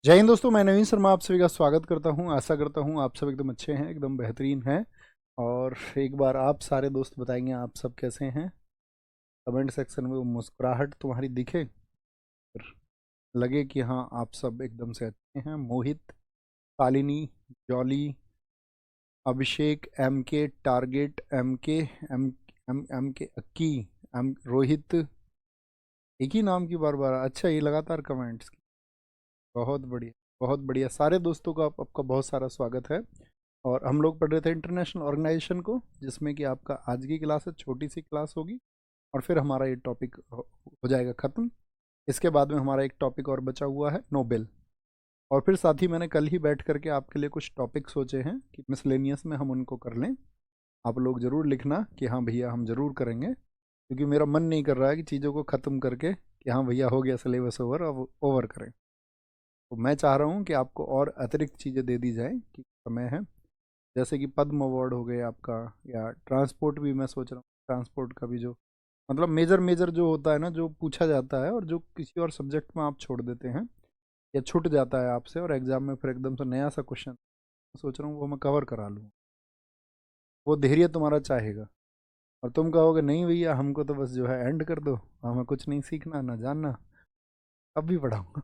जय हिंद दोस्तों, मैं नवीन शर्मा आप सभी का स्वागत करता हूं। आशा करता हूं आप सब एकदम अच्छे हैं, एकदम बेहतरीन हैं। और एक बार आप सारे दोस्त बताएंगे आप सब कैसे हैं। कमेंट सेक्शन में वो मुस्कुराहट तुम्हारी दिखे, फिर लगे कि हाँ आप सब एकदम से अच्छे हैं। मोहित, शालिनी, जॉली, अभिषेक, एम के, टारगेट, एम के, एम के, अक्की, एम रोहित, एक ही नाम की बार बार। अच्छा, ये लगातार कमेंट्स, बहुत बढ़िया, बहुत बढ़िया। सारे दोस्तों का आपका बहुत सारा स्वागत है। और हम लोग पढ़ रहे थे इंटरनेशनल ऑर्गेनाइजेशन को, जिसमें कि आपका आज की क्लास है, छोटी सी क्लास होगी। और फिर हमारा ये टॉपिक हो जाएगा ख़त्म। इसके बाद में हमारा एक टॉपिक और बचा हुआ है, नोबेल। और फिर साथ ही मैंने कल ही बैठ करके आपके लिए कुछ टॉपिक सोचे हैं कि मिसलेनियस में हम उनको कर लें। आप लोग ज़रूर लिखना कि हाँ भैया हम ज़रूर करेंगे, क्योंकि मेरा मन नहीं कर रहा है कि चीज़ों को ख़त्म करके कि हाँ भैया हो गया सिलेबस ओवर, अब ओवर करें। तो मैं चाह रहा हूँ कि आपको और अतिरिक्त चीज़ें दे दी जाएँ कि समय है। जैसे कि पद्म अवार्ड हो गए आपका, या ट्रांसपोर्ट भी मैं सोच रहा हूँ। ट्रांसपोर्ट का भी जो मतलब मेजर मेजर जो होता है ना, जो पूछा जाता है और जो किसी और सब्जेक्ट में आप छोड़ देते हैं या छूट जाता है आपसे, और एग्जाम में फिर एकदम से नया सा क्वेश्चन सोच रहा हूँ वो मैं कवर करा लूँ। वो धैर्य तुम्हारा चाहेगा। और तुम कहोगे नहीं भैया हमको तो बस जो है एंड कर दो, हमें कुछ नहीं सीखना ना जानना, अब भी पढ़ाऊँगा।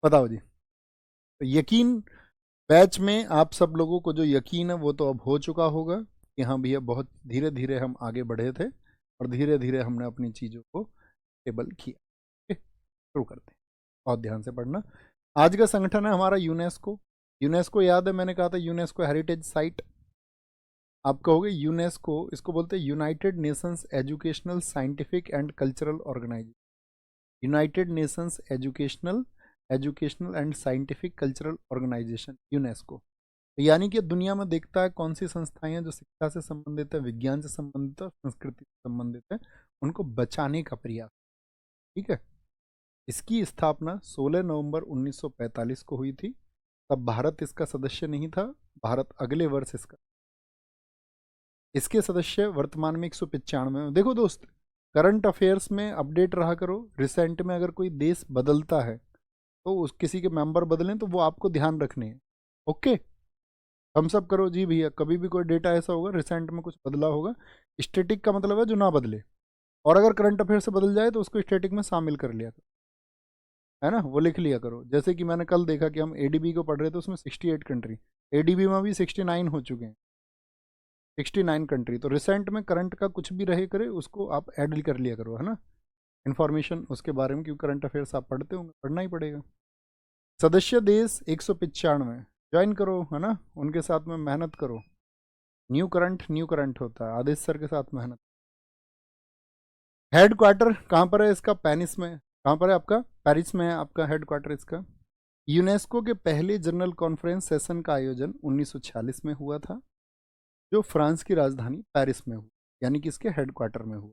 बताओ जी। तो यकीन, बैच में आप सब लोगों को जो यकीन है वो तो अब हो चुका होगा कि हाँ भैया बहुत धीरे धीरे हम आगे बढ़े थे और धीरे धीरे हमने अपनी चीज़ों को टेबल किया। ओके, शुरू करते हैं। बहुत ध्यान से पढ़ना। आज का संगठन है हमारा यूनेस्को। यूनेस्को याद है, मैंने कहा था यूनेस्को हेरिटेज साइट। आप कहोगे यूनेस्को, इसको बोलते हैं United Nations Educational Scientific and Cultural Organization. United Nations Educational and Scientific Cultural Organization, UNESCO. यानी कि दुनिया में देखता है कौन सी संस्थाएं हैं जो शिक्षा से संबंधित है, विज्ञान से संबंधित है, संस्कृति से संबंधित है, उनको बचाने का प्रयास। ठीक है। इसकी स्थापना 16 नवंबर 1945 को हुई थी। तब भारत इसका सदस्य नहीं था। भारत अगले वर्ष इसके सदस्य वर्तमान में 195 में। देखो दोस्त, करंट अफेयर्स में अपडेट रहा करो। रिसेंट में अगर कोई देश बदलता है तो उस किसी के मेंबर बदलें तो वो आपको ध्यान रखने हैं। ओके, हम सब करो जी भैया। कभी भी कोई डेटा ऐसा होगा रिसेंट में कुछ बदला होगा, स्टैटिक का मतलब है जो ना बदले, और अगर करंट अफेयर से बदल जाए तो उसको स्टैटिक में शामिल कर लिया करो, है ना, वो लिख लिया करो। जैसे कि मैंने कल देखा कि हम एडीबी को पढ़ रहे थे, उसमें 68 कंट्री, एडीबी में भी 69 हो चुके हैं। 69 कंट्री। तो रिसेंट में करंट का कुछ भी रहे करे उसको आप ऐड कर लिया करो, है ना, इन्फॉर्मेशन उसके बारे में, क्योंकि करंट अफेयर्स आप पढ़ते होंगे, पढ़ना ही पड़ेगा। सदस्य देश 195, ज्वाइन करो, है ना, उनके साथ में मेहनत करो। न्यू करंट होता है, आदेश सर के साथ मेहनत। हेड क्वार्टर कहाँ पर है इसका? पेरिस में। कहाँ पर है आपका? पेरिस में है आपका हेड क्वार्टर इसका। यूनेस्को के पहले जनरल कॉन्फ्रेंस सेशन का आयोजन 1946 में हुआ था, जो फ्रांस की राजधानी पेरिस में हुआ, यानी कि इसके हेड क्वार्टर में हुआ।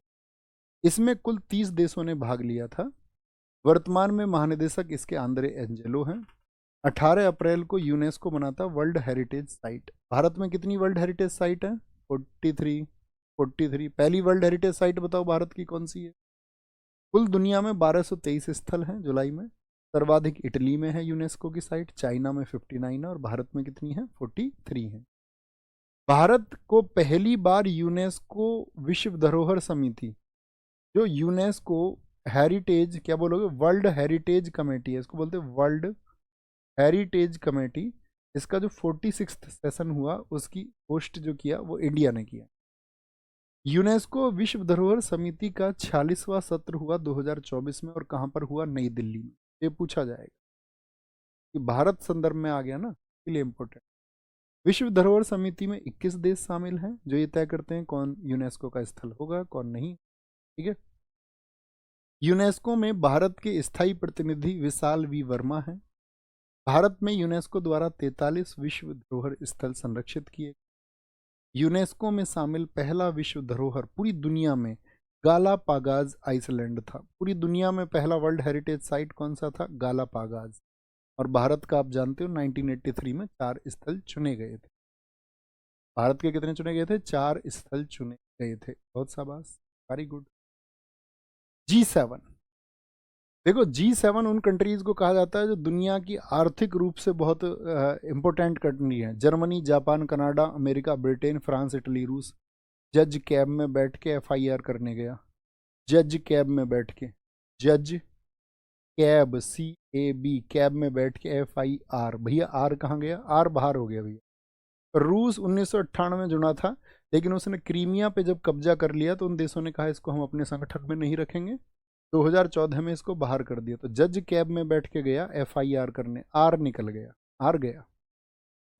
इसमें कुल 30 देशों ने भाग लिया था। वर्तमान में महानिदेशक इसके आंद्रे एंजेलो हैं। 18 अप्रैल को यूनेस्को बनाता वर्ल्ड हेरिटेज साइट। भारत में कितनी वर्ल्ड हेरिटेज साइट है? 43। 43 पहली वर्ल्ड हेरिटेज साइट बताओ भारत की कौन सी है? कुल दुनिया में 1223 स्थल हैं जुलाई में। सर्वाधिक इटली में है यूनेस्को की साइट, चाइना में 59 है, और भारत में कितनी है? 43 है। भारत को पहली बार यूनेस्को विश्व धरोहर समिति, जो यूनेस्को हेरिटेज, क्या बोलोगे, वर्ल्ड हेरिटेज कमेटी है, इसको बोलते हैं वर्ल्ड हेरिटेज कमेटी। इसका जो 46 सेशन हुआ उसकी होस्ट जो किया वो इंडिया ने किया। यूनेस्को विश्व धरोहर समिति का 46वां सत्र हुआ 2024 में, और कहाँ पर हुआ? नई दिल्ली में। ये पूछा जाएगा कि भारत संदर्भ में आ गया ना, इसलिए इंपॉर्टेंट। विश्व धरोहर समिति में 21 देश शामिल हैं, जो ये तय करते हैं कौन यूनेस्को का स्थल होगा कौन नहीं। ठीक है। यूनेस्को में भारत के स्थायी प्रतिनिधि विशाल वी वर्मा हैं। भारत में यूनेस्को द्वारा 43 विश्व धरोहर स्थल संरक्षित किए। यूनेस्को में शामिल पहला विश्व धरोहर पूरी दुनिया में गालापागाज आइसलैंड था। पूरी दुनिया में पहला वर्ल्ड हेरिटेज साइट कौन सा था? गालापागाज। और भारत का आप जानते हो 1983 में 4 स्थल चुने गए थे। भारत के कितने चुने गए थे? 4 स्थल चुने गए थे। बहुत शाबाश, वेरी गुड। G7, देखो G7 उन कंट्रीज को कहा जाता है जो दुनिया की आर्थिक रूप से बहुत इंपॉर्टेंट कंट्री है। Germany, Japan, Canada, America, Britain, France, Italy, रूस। जज कैब में बैठ के FIR करने गया। जज कैब में बैठ के, जज कैब, CAB, कैब में बैठ के FIR। भैया आर कहाँ गया? आर बाहर हो गया भैया। रूस 1998 में जुड़ा था, लेकिन उसने क्रीमिया पे जब कब्जा कर लिया तो उन देशों ने कहा इसको हम अपने संगठन में नहीं रखेंगे। 2014 में इसको बाहर कर दिया। तो जज कैब में बैठ के गया FIR करने, आर निकल गया, आर गया।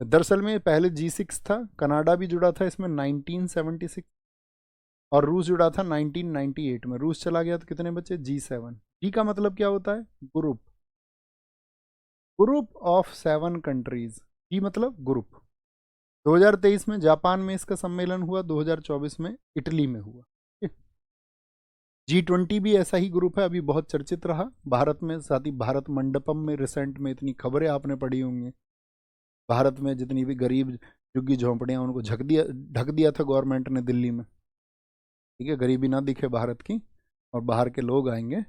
दरअसल में पहले G6 था, कनाडा भी जुड़ा था इसमें 1976, और रूस जुड़ा था 1998 में। रूस चला गया तो कितने बचे? G7। जी का मतलब क्या होता है? Group, group of 7 countries. G मतलब ग्रुप। 2023 में जापान में इसका सम्मेलन हुआ, 2024 में इटली में हुआ। G20 भी ऐसा ही ग्रुप है, अभी बहुत चर्चित रहा भारत में। साथ ही भारत मंडपम में रिसेंट में इतनी खबरें आपने पढ़ी होंगी। भारत में जितनी भी गरीब झुग्गी झोंपड़ियां उनको ढक दिया था गवर्नमेंट ने दिल्ली में। ठीक है, गरीबी ना दिखे भारत की, और बाहर के लोग आएंगे,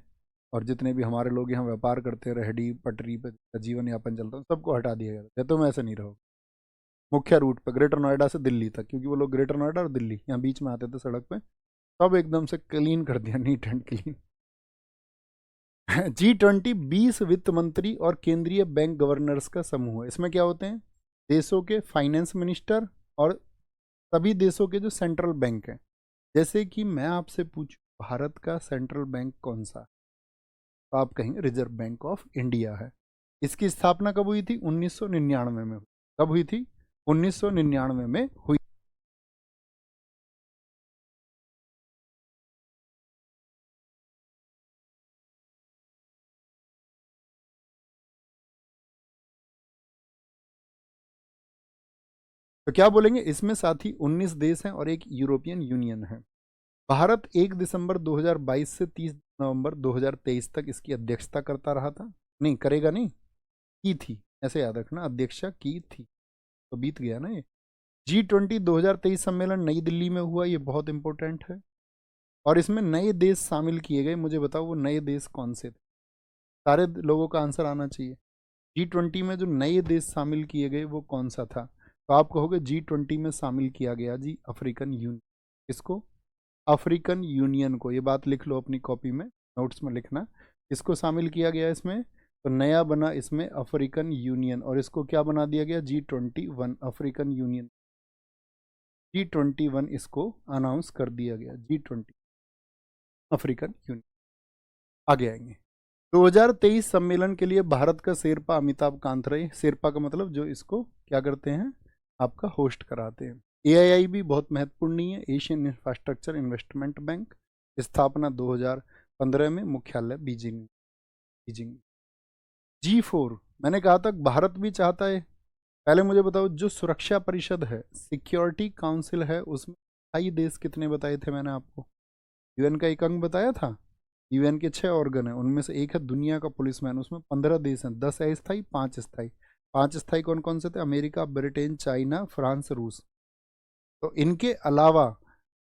और जितने भी हमारे लोग यहाँ व्यापार करते हैं, रेहड़ी पटरी पर जीवन यापन चलता है, सबको हटा दिया गया। तो मैं ऐसे नहीं रहो मुख्य रूट पर ग्रेटर नोएडा से दिल्ली तक, क्योंकि वो लोग ग्रेटर नोएडा और दिल्ली यहाँ बीच में आते थे सड़क पे, सब एकदम से क्लीन कर दिया, नीट एंड क्लीन। G20 20 वित्त मंत्री और केंद्रीय बैंक गवर्नर्स का समूह है। इसमें क्या होते हैं? देशों के फाइनेंस मिनिस्टर और सभी देशों के जो सेंट्रल बैंक हैं। जैसे कि मैं आपसे पूछूं भारत का सेंट्रल बैंक कौन सा, तो आप कहेंगे रिजर्व बैंक ऑफ इंडिया है। इसकी स्थापना कब हुई थी? 1999 में। कब हुई थी? 1999 में हुई। तो क्या बोलेंगे? इसमें साथ ही 19 देश हैं और एक यूरोपियन यूनियन है। भारत 1 दिसंबर 2022 से 30 नवंबर 2023 तक इसकी अध्यक्षता करता रहा था। नहीं करेगा, नहीं की थी, ऐसे याद रखना, अध्यक्षता की थी, तो बीत गया ना ये। G20 2023 सम्मेलन नई दिल्ली में हुआ, ये बहुत इंपॉर्टेंट है। और इसमें नए देश शामिल किए गए। मुझे बताओ वो नए देश कौन से थे? सारे लोगों का आंसर आना चाहिए। G20 में जो नए देश शामिल किए गए वो कौन सा था? तो आप कहोगे G20 में शामिल किया गया जी अफ्रीकन यूनियन। इसको, अफ्रीकन यूनियन को, ये बात लिख लो अपनी कॉपी में, नोट्स में लिखना। इसको शामिल किया गया इसमें, तो नया बना इसमें अफ्रीकन यूनियन, और इसको क्या बना दिया गया? G21 African union. G21 इसको अनाउंस कर दिया गया, G20 अफ्रीकन यूनियन। आगे आएंगे। 2023 सम्मेलन के लिए भारत का शेरपा अमिताभ कांत रहे। शेरपा का मतलब जो इसको क्या करते हैं? आपका होस्ट कराते हैं। AII भी बहुत महत्वपूर्ण नहीं है, एशियन इंफ्रास्ट्रक्चर इन्वेस्टमेंट बैंक। स्थापना 2015 में, मुख्यालय बीजिंग, बीजिंग। G4 मैंने कहा था भारत भी चाहता है। पहले मुझे बताओ, जो सुरक्षा परिषद है, सिक्योरिटी काउंसिल है, उसमें स्थायी देश कितने बताए थे मैंने आपको? UN का एक अंग बताया था। UN के 6 ऑर्गन है, उनमें से एक है दुनिया का पुलिसमैन, उसमें 15 देश हैं, 10 अस्थायी, 5 स्थायी। 5 स्थायी कौन कौन से थे? अमेरिका, ब्रिटेन, चाइना, फ्रांस, रूस। तो इनके अलावा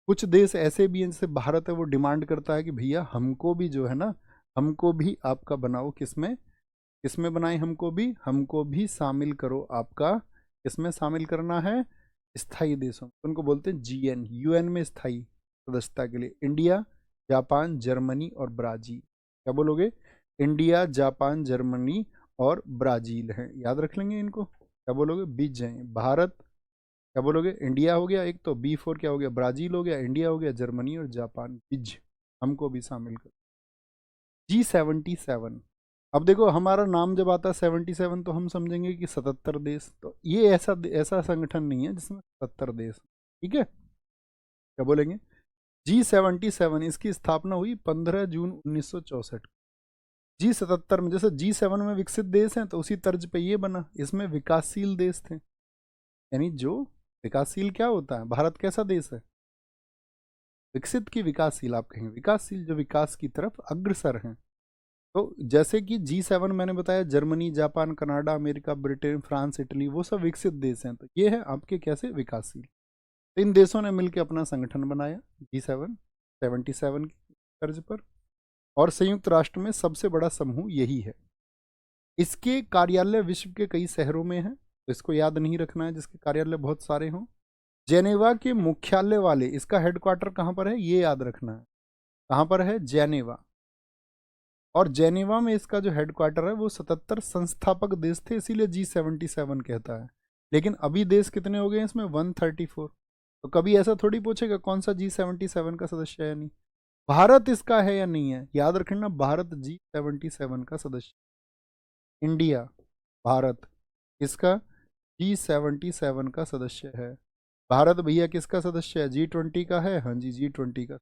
कुछ देश ऐसे भी हैं, जैसे भारत है, वो डिमांड करता है कि भैया हमको भी जो है ना, हमको भी आपका बनाओ। किसमें? किसमें बनाए? हमको भी शामिल करो। आपका किसमें शामिल करना है? स्थायी देशों। उनको बोलते हैं GN, UN में स्थायी सदस्यता के लिए इंडिया, जापान, जर्मनी और ब्राजील। क्या बोलोगे? इंडिया, जापान, जर्मनी और ब्राजील है, याद रख लेंगे इनको। क्या बोलोगे? बीच जाए। भारत क्या बोलोगे? इंडिया हो गया एक, तो B4 क्या हो गया? ब्राजील हो गया, इंडिया हो गया, जर्मनी और जापान। बीज हमको भी शामिल कर। G77। अब देखो हमारा नाम जब आता है 77 तो हम समझेंगे कि 77 देश। तो ये ऐसा ऐसा संगठन नहीं है जिसमें 77 देश। ठीक है, क्या बोलेंगे? G77 इसकी स्थापना हुई 15 जून 1964। G77 में, जैसे G7 में विकसित देश हैं, तो उसी तर्ज पे ये बना, इसमें विकासशील देश थे। यानी जो विकासशील क्या होता है? भारत कैसा देश है? विकसित की विकासशील आप कहेंगे, विकासशील जो विकास की तरफ अग्रसर हैं। तो जैसे कि G7 मैंने बताया, Germany, Japan, Canada, America, Britain, France, Italy, वो सब विकसित देश हैं। तो ये है आपके कैसे? विकासशील। तो इन देशों ने मिलकर अपना संगठन बनाया G7 77 की तर्ज पर। और संयुक्त राष्ट्र में सबसे बड़ा समूह यही है। इसके कार्यालय विश्व के कई शहरों में हैं, तो इसको याद नहीं रखना है जिसके कार्यालय बहुत सारे हों। जेनेवा के मुख्यालय वाले, इसका हेडक्वार्टर कहाँ पर है ये याद रखना है। कहाँ पर है? जेनेवा। और जेनेवा में इसका जो हेडक्वार्टर है वो 77 संस्थापक देश थे, इसीलिए G77 कहता है। लेकिन अभी देश कितने हो गए इसमें? 134। तो कभी ऐसा थोड़ी पूछेगा कौन सा G77 का सदस्य है या नहीं। भारत इसका है या नहीं है, याद रखना, भारत G77 का सदस्य। इंडिया, भारत इसका G77 का सदस्य है। भारत भैया किसका सदस्य है? G20 का है। हाँ जी, G20 का।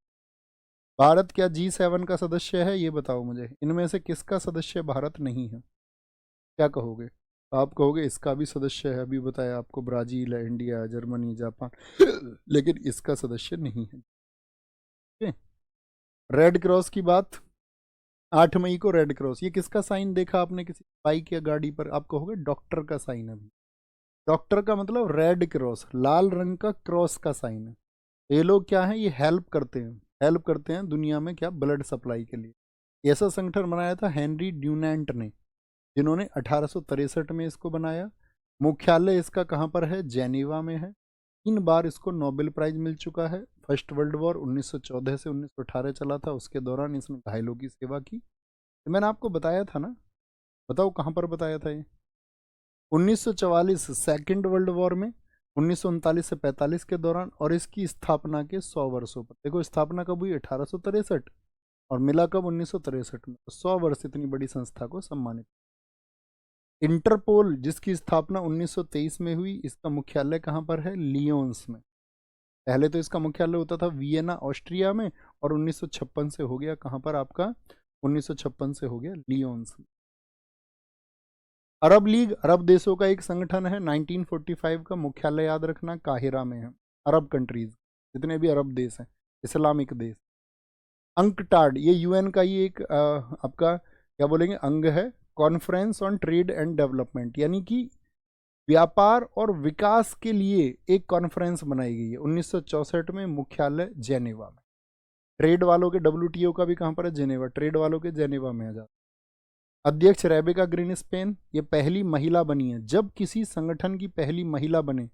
भारत क्या G7 का सदस्य है? ये बताओ मुझे, इनमें से किसका सदस्य भारत नहीं है? क्या कहोगे? आप कहोगे इसका भी सदस्य है, अभी बताया आपको, ब्राजील है, इंडिया है, जर्मनी, जापान, लेकिन इसका सदस्य नहीं है। रेड क्रॉस की बात, 8 मई को रेड क्रॉस, ये किसका साइन देखा आपने किसी बाइक या गाड़ी पर? आप कहोगे डॉक्टर का साइन है। डॉक्टर का मतलब रेड क्रॉस, लाल रंग का क्रॉस का साइन है। ये लोग क्या है? ये हेल्प करते हैं, हेल्प करते हैं दुनिया में, क्या? ब्लड सप्लाई के लिए। ऐसा संगठन बनाया था हेनरी ड्यूनेंट ने, जिन्होंने 1863 में इसको बनाया। मुख्यालय इसका कहाँ पर है? जेनीवा में है। 3 बार इसको नोबेल प्राइज मिल चुका है। फर्स्ट वर्ल्ड वॉर 1914 से 1918 चला था, उसके दौरान इसने घायलों की सेवा की। तो मैंने आपको बताया था ना, बताओ कहाँ पर बताया था ये? 1944 सेकेंड वर्ल्ड वॉर में, 1939 से 45 के दौरान, और इसकी स्थापना के 100 वर्षों पर। देखो स्থাपना कब हुई? 1863, और मिला कब? 1963 में। 100 वर्ष इतनी बड़ी संस्था को सम्मानित। इंटरपोल जिसकी स्थापना 1923 में हुई, इसका मुख्यालय कहाँ पर है? लियोन्स में। पहले तो इसका मुख्यालय होता था वियना ऑस्ट्रिया में, और 1956 से हो गया कहाँ पर आपका? 1956 से हो गया लियोन्स में। अरब लीग अरब देशों का एक संगठन है, 1945 का। मुख्यालय याद रखना काहिरा में है। अरब कंट्रीज जितने भी अरब देश हैं, इस्लामिक देश। अंकटाड ये यूएन का ही एक आपका क्या बोलेंगे अंग है, conference on trade and development, यानी कि व्यापार और विकास के लिए एक कॉन्फ्रेंस बनाई गई है 1964 में, मुख्यालय जेनेवा में। ट्रेड वालों के WTO का भी कहाँ पर है? जेनेवा। ट्रेड वालों के जेनेवा में आ जाता। अध्यक्ष रेबेका ग्रीन स्पेन, ये पहली महिला बनी है। जब किसी संगठन की पहली महिला बने,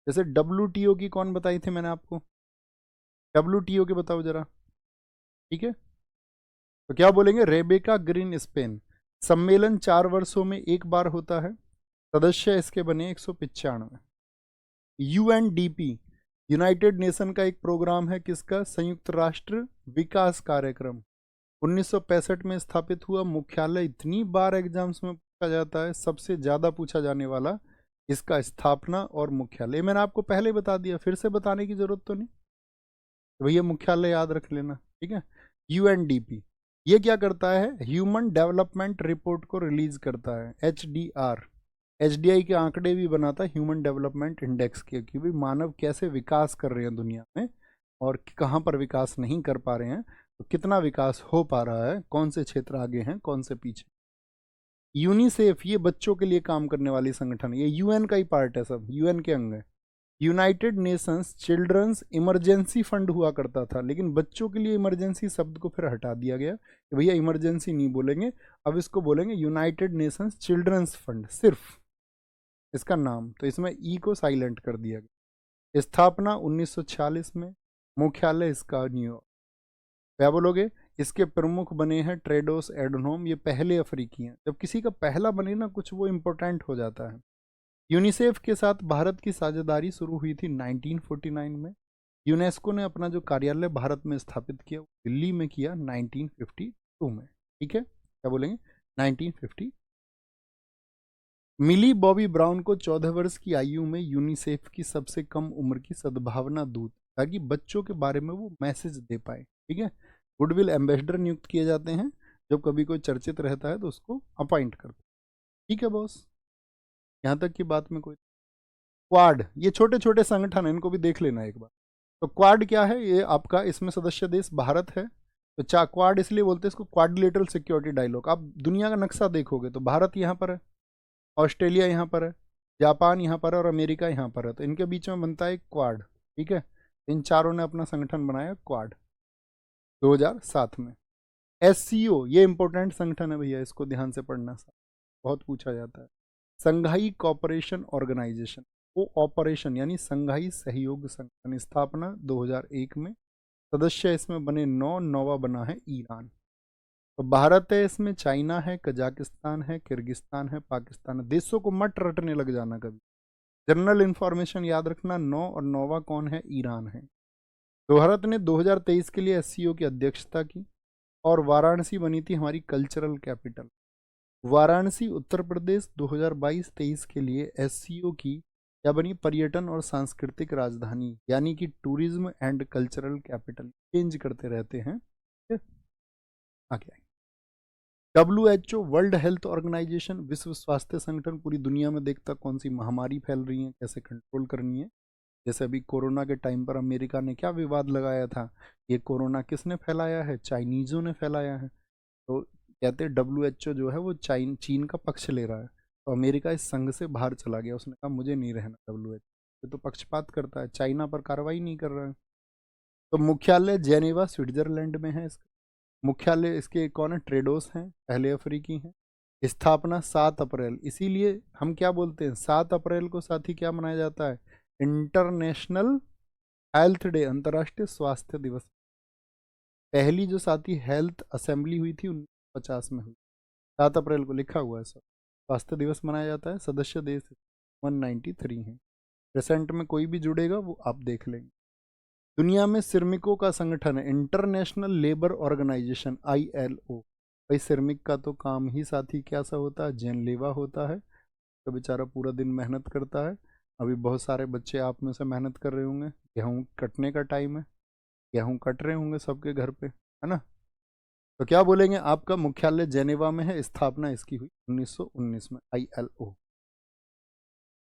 जैसे WTO की कौन बताई थी मैंने आपको? WTO के बताओ जरा, ठीक है? तो क्या बोलेंगे? Rebecca green Spain. सम्मेलन 4 वर्षों में एक बार होता है। सदस्य इसके बने 195। UNDP यूनाइटेड नेशन का एक प्रोग्राम है, किसका? संयुक्त राष्ट्र विकास कार्यक्रम। 1965 में स्थापित हुआ। मुख्यालय इतनी बार एग्जाम्स में पूछा जाता है, सबसे ज़्यादा पूछा जाने वाला इसका स्थापना और मुख्यालय। मैंने आपको पहले बता दिया, फिर से बताने की जरूरत तो नहीं। तो भैया मुख्यालय याद रख लेना, ठीक है? UNDP ये क्या करता है? ह्यूमन डेवलपमेंट रिपोर्ट को रिलीज करता है, HDR। HDI के आंकड़े भी बनाता है, ह्यूमन डेवलपमेंट इंडेक्स के, कि भाई मानव कैसे विकास कर रहे हैं दुनिया में, और कहाँ पर विकास नहीं कर पा रहे हैं, तो कितना विकास हो पा रहा है, कौन से क्षेत्र आगे हैं, कौन से पीछे। यूनिसेफ ये बच्चों के लिए काम करने वाली संगठन, ये UN का ही पार्ट है, सब UN के अंग है। United Nations Children's Emergency Fund हुआ करता था, लेकिन बच्चों के लिए इमरजेंसी शब्द को फिर हटा दिया गया कि भैया इमरजेंसी नहीं बोलेंगे, अब इसको बोलेंगे यूनाइटेड नेशंस चिल्ड्रंस फंड, सिर्फ इसका नाम। तो इसमें ई को साइलेंट कर दिया गया। स्थापना 1946 में। मुख्यालय इसका न्यूयॉर्क। क्या बोलोगे? इसके प्रमुख बने हैं टेड्रोस एडनोम, ये पहले अफ्रीकी हैं। जब किसी का पहला बने ना कुछ, वो इम्पोर्टेंट हो जाता है। यूनिसेफ के साथ भारत की साझेदारी शुरू हुई थी 1949 में। यूनेस्को ने अपना जो कार्यालय भारत में स्थापित किया, दिल्ली में किया 1952 में, ठीक है? क्या बोलेंगे? 1950। मिली बॉबी ब्राउन को 14 वर्ष की आयु में यूनिसेफ की सबसे कम उम्र की सद्भावना दूत, ताकि बच्चों के बारे में वो मैसेज दे पाए, ठीक है? गुडविल एम्बेसडर नियुक्त किए जाते हैं, जब कभी कोई चर्चित रहता है तो उसको अपॉइंट करते, ठीक है बॉस? यहाँ तक की बात में कोई। क्वाड ये छोटे छोटे संगठन है, इनको भी देख लेना एक बार। तो क्वाड क्या है? ये आपका, इसमें सदस्य देश भारत है। तो क्वाड इसलिए बोलते हैं इसको, क्वाड्रिलेटरल सिक्योरिटी डायलॉग। आप दुनिया का नक्शा देखोगे तो भारत यहाँ पर है, ऑस्ट्रेलिया यहाँ पर है, जापान यहाँ पर है, और अमेरिका यहाँ पर है। तो इनके बीच में बनता है क्वाड, ठीक है? इन चारों ने अपना संगठन बनाया क्वाड 2007 में। SCO ये इंपॉर्टेंट संगठन है भैया, इसको ध्यान से पढ़ना, बहुत पूछा जाता है। संघाई कॉपरेशन ऑर्गेनाइजेशन, वो ऑपरेशन यानी संघाई सहयोग संगठन, स्थापना 2001 में। सदस्य इसमें बने 9, नौवा बना है ईरान। तो भारत है इसमें, चाइना है, कजाकिस्तान है, किर्गिस्तान है, पाकिस्तान है। देशों को मत रटने लग जाना कभी, जनरल इंफॉर्मेशन याद रखना। 9 और नौवा कौन है? ईरान है। तो भारत ने 2023 के लिए SCO की अध्यक्षता की और वाराणसी बनी थी हमारी कल्चरल कैपिटल। वाराणसी उत्तर प्रदेश 2022-23 के लिए SCO की क्या बनी? पर्यटन और सांस्कृतिक राजधानी, यानी कि tourism and cultural capital, change करते रहते हैं। आगे WHO वर्ल्ड हेल्थ ऑर्गेनाइजेशन, विश्व स्वास्थ्य संगठन, पूरी दुनिया में देखता कौन सी महामारी फैल रही है, कैसे कंट्रोल करनी है। जैसे अभी कोरोना के टाइम पर अमेरिका ने क्या विवाद लगाया था, ये कोरोना किसने फैलाया है? चाइनीज़ों ने फैलाया है। तो कहते हैं WHO जो है वो चीन का पक्ष ले रहा है। तो अमेरिका इस संघ से बाहर चला गया, उसने कहा मुझे नहीं रहना WHO, ये तो पक्षपात करता है, चाइना पर कार्रवाई नहीं कर रहा है। तो मुख्यालय जेनेवा स्विट्जरलैंड में है इसका। मुख्यालय इसके कौन है? ट्रेडोस हैं, पहले अफ्रीकी हैं। स्थापना 7 अप्रैल, इसीलिए हम क्या बोलते हैं, 7 अप्रैल को साथी क्या मनाया जाता है? इंटरनेशनल हेल्थ डे, अंतर्राष्ट्रीय स्वास्थ्य दिवस। पहली जो साथी हेल्थ असेंबली हुई थी 1950 में हुई, 7 अप्रैल को लिखा हुआ है सर। स्वास्थ्य दिवस मनाया जाता है। सदस्य देश 193 हैं। प्रेजेंट में कोई भी जुड़ेगा वो आप देख लेंगे। दुनिया में श्रमिकों का संगठन है इंटरनेशनल लेबर ऑर्गेनाइजेशन, ILO। भाई श्रमिक का तो काम ही साथी क्या सा होता है? जानलेवा होता है। तो बेचारा पूरा दिन मेहनत करता है। अभी बहुत सारे बच्चे आप में से मेहनत कर रहे होंगे, गेहूँ कटने का टाइम है, गेहूँ कट रहे होंगे सबके घर पे, है ना। तो क्या बोलेंगे? आपका मुख्यालय जेनेवा में है, स्थापना इसकी हुई 1919 में, ILO।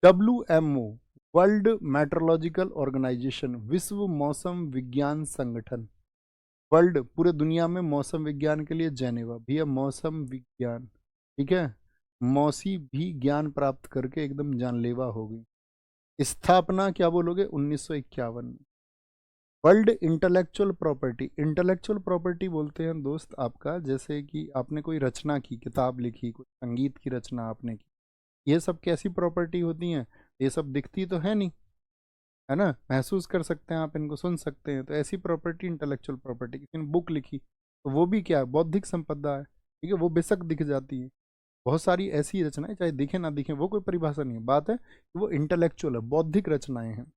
WMO World Meteorological Organization, विश्व मौसम विज्ञान संगठन। वर्ल्ड पूरे दुनिया में मौसम विज्ञान के लिए जेनेवा भैया, मौसम विज्ञान, ठीक है। मौसी भी ज्ञान प्राप्त करके एकदम जानलेवा हो गई। स्थापना क्या बोलोगे? 1951 में। World intellectual property, intellectual property बोलते हैं दोस्त आपका, जैसे कि आपने कोई रचना की, किताब लिखी, कोई संगीत की रचना आपने की, ये सब कैसी प्रॉपर्टी होती हैं? ये सब दिखती तो है नहीं, है ना, महसूस कर सकते हैं आप, इनको सुन सकते हैं, तो ऐसी प्रॉपर्टी इंटेलेक्चुअल प्रॉपर्टी। किसी ने बुक लिखी तो वो भी क्या है? बौद्धिक संपदा है, ठीक है, वो बेशक दिख जाती है। बहुत सारी ऐसी रचनाएं चाहे दिखे ना दिखे, वो कोई परिभाषा नहीं है, बात है कि वो इंटेलेक्चुअल है, बौद्धिक रचनाएं हैं।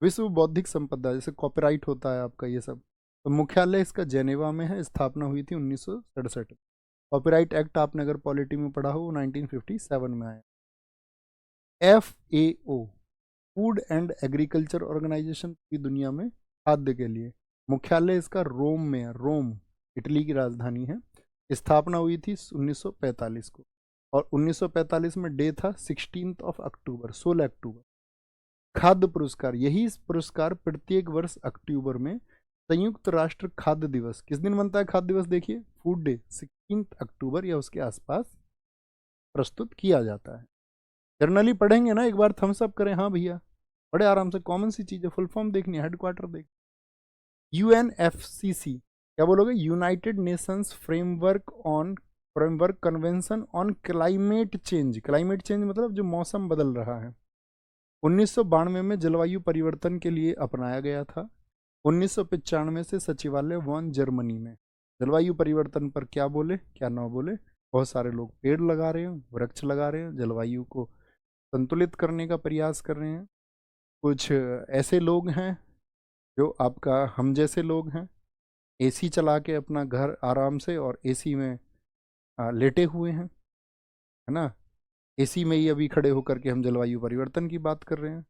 विश्व बौद्धिक संपदा, जैसे कॉपीराइट होता है आपका, ये सब। तो मुख्यालय इसका जेनेवा में है, स्थापना हुई थी 1967। कॉपीराइट एक्ट आपने अगर पॉलिटी में पढ़ा हो, वो 1957 में आया। FAO Food and Agriculture Organization, की दुनिया में खाद्य के लिए। मुख्यालय इसका रोम में है, रोम इटली की राजधानी है। स्थापना हुई थी 1945 को, और 1945 में डे था 16 अक्टूबर, 16 अक्टूबर। खाद्य पुरस्कार, यही पुरस्कार प्रत्येक वर्ष अक्टूबर में संयुक्त राष्ट्र खाद्य दिवस, किस दिन बनता है खाद्य दिवस? देखिए, फूड डे 16 अक्टूबर या उसके आसपास प्रस्तुत किया जाता है। जर्नली पढ़ेंगे ना, एक बार थम्स अप करें, हाँ भैया, बड़े आराम से, कॉमन सी चीज़ है, फुल फॉर्म देखनी है, हेडक्वार्टर देख। UNFCC क्या बोलोगे? United Nations framework convention on climate change. Climate change मतलब जो मौसम बदल रहा है। 1992 में जलवायु परिवर्तन के लिए अपनाया गया था। 1995 से सचिवालय वन जर्मनी में। जलवायु परिवर्तन पर क्या बोले क्या ना बोले, बहुत सारे लोग पेड़ लगा रहे हैं, वृक्ष लगा रहे हैं, जलवायु को संतुलित करने का प्रयास कर रहे हैं। कुछ ऐसे लोग हैं जो आपका हम जैसे लोग हैं, AC चला के अपना घर आराम से और AC में लेटे हुए हैं, है ना। AC में ही अभी खड़े होकर के हम जलवायु परिवर्तन की बात कर रहे हैं,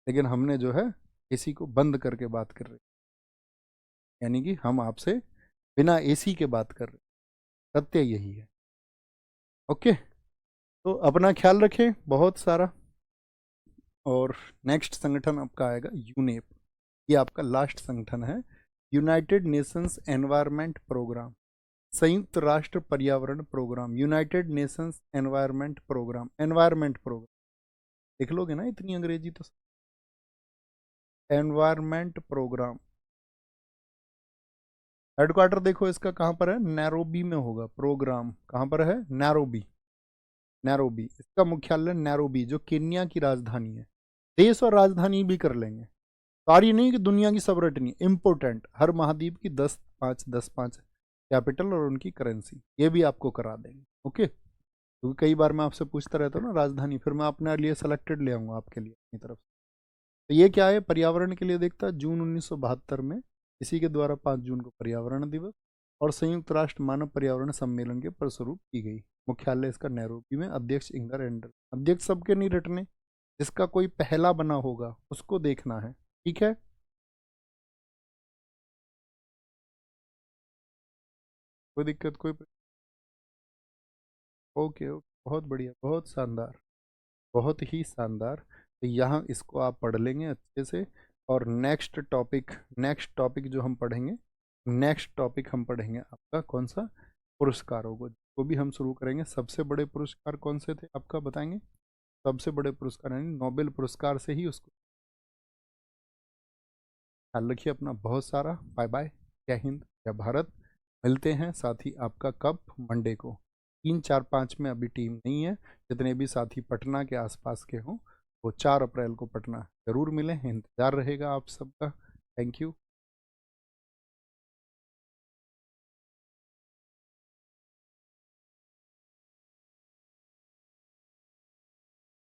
लेकिन हमने जो है AC को बंद करके बात कर रहे हैं, यानी कि हम आपसे बिना AC के बात कर रहे हैं, सत्य यही है। ओके, तो अपना ख्याल रखें बहुत सारा। और नेक्स्ट संगठन आपका आएगा यूनेप, ये आपका लास्ट संगठन है, यूनाइटेड नेशंस एनवायरनमेंट प्रोग्राम, संयुक्त राष्ट्र पर्यावरण programme, United Nations Environment Programme, environment programme लिख लोगे ना, इतनी अंग्रेजी तो। एनवायरनमेंट प्रोग्राम, हेडक्वार्टर देखो इसका कहाँ पर है, नैरोबी में होगा। प्रोग्राम कहाँ पर है, नैरोबी। नैरोबी इसका मुख्यालय, नैरोबी जो केन्या की राजधानी है। देश और राजधानी भी कर लेंगे, सारी नहीं कि दुनिया की सब रटनी, इंपोर्टेंट हर महाद्वीप की 10-5 कैपिटल और उनकी करेंसी, ये भी आपको करा देंगे। ओके, क्योंकि कई बार मैं आपसे पूछता रहता हूँ ना राजधानी, फिर मैं अपने लिए सेलेक्टेड ले आऊँगा आपके लिए अपनी तरफ से। तो ये क्या है, पर्यावरण के लिए देखता है, जून 1972 में इसी के द्वारा 5 जून को पर्यावरण दिवस और संयुक्त राष्ट्र मानव पर्यावरण सम्मेलन के फलस्वरूप की गई। मुख्यालय इसका नैरोबी में। अध्यक्ष इंगर एंडर। अध्यक्ष सबके नहीं रटने, जिसका कोई पहला बना होगा उसको देखना है, ठीक है। कोई दिक्कत, कोई ओके ओके, बहुत बढ़िया, बहुत शानदार, बहुत ही शानदार। तो यहाँ इसको आप पढ़ लेंगे अच्छे से। और नेक्स्ट टॉपिक जो हम पढ़ेंगे, नेक्स्ट टॉपिक हम पढ़ेंगे आपका कौन सा, पुरस्कारों को भी हम शुरू करेंगे। सबसे बड़े पुरस्कार कौन से थे आपका बताएंगे, सबसे बड़े पुरस्कार यानी नोबेल पुरस्कार से ही उसको। ख्याल रखिए अपना बहुत सारा। बाय बाय, जय हिंद, जय भारत। मिलते हैं साथी आपका कब, मंडे को। 3 4 5 में अभी टीम नहीं है, जितने भी साथी पटना के आसपास के हों वो 4 अप्रैल को पटना जरूर मिलें, इंतज़ार रहेगा आप सबका। Thank you.